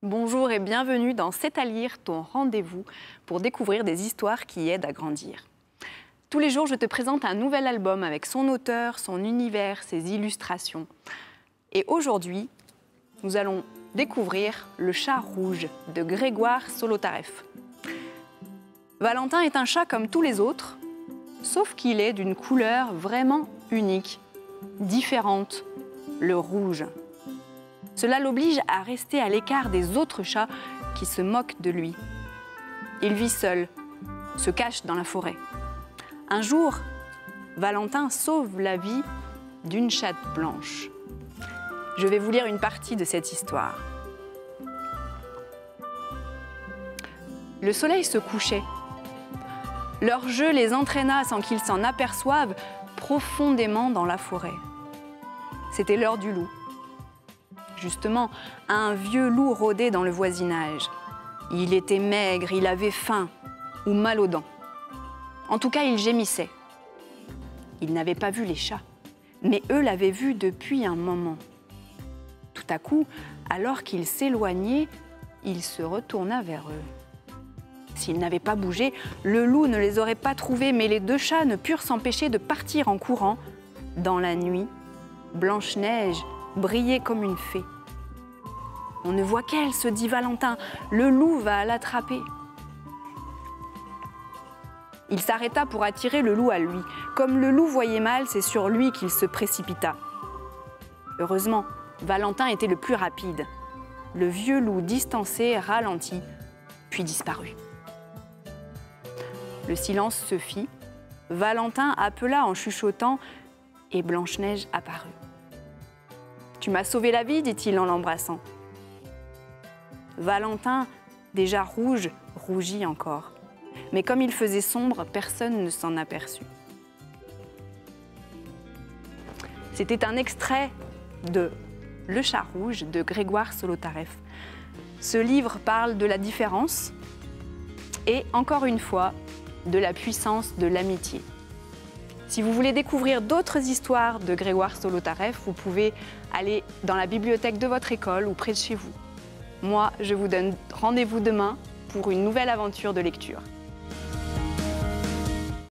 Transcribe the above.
Bonjour et bienvenue dans C'est à lire, ton rendez-vous pour découvrir des histoires qui aident à grandir. Tous les jours, je te présente un nouvel album avec son auteur, son univers, ses illustrations. Et aujourd'hui, nous allons découvrir Le chat rouge de Grégoire Solotareff. Valentin est un chat comme tous les autres, sauf qu'il est d'une couleur vraiment unique, différente, le rouge. Cela l'oblige à rester à l'écart des autres chats qui se moquent de lui. Il vit seul, se cache dans la forêt. Un jour, Valentin sauve la vie d'une chatte blanche. Je vais vous lire une partie de cette histoire. Le soleil se couchait. Leur jeu les entraîna sans qu'ils s'en aperçoivent profondément dans la forêt. C'était l'heure du loup. Justement, un vieux loup rôdait dans le voisinage. Il était maigre, il avait faim ou mal aux dents. En tout cas, il gémissait. Il n'avait pas vu les chats, mais eux l'avaient vu depuis un moment. Tout à coup, alors qu'il s'éloignait, il se retourna vers eux. S'ils n'avaient pas bougé, le loup ne les aurait pas trouvés, mais les deux chats ne purent s'empêcher de partir en courant. Dans la nuit, Blanche-Neige brillait comme une fée. On ne voit qu'elle, se dit Valentin, le loup va l'attraper. Il s'arrêta pour attirer le loup à lui. Comme le loup voyait mal, c'est sur lui qu'il se précipita. Heureusement, Valentin était le plus rapide. Le vieux loup distancé ralentit, puis disparut. Le silence se fit. Valentin appela en chuchotant et Blanche-Neige apparut. « Tu m'as sauvé la vie, dit-il en l'embrassant. » Valentin, déjà rouge, rougit encore. Mais comme il faisait sombre, personne ne s'en aperçut. C'était un extrait de Le chat rouge de Grégoire Solotareff. Ce livre parle de la différence et, encore une fois, de la puissance de l'amitié. Si vous voulez découvrir d'autres histoires de Grégoire Solotareff, vous pouvez aller dans la bibliothèque de votre école ou près de chez vous. Moi, je vous donne rendez-vous demain pour une nouvelle aventure de lecture.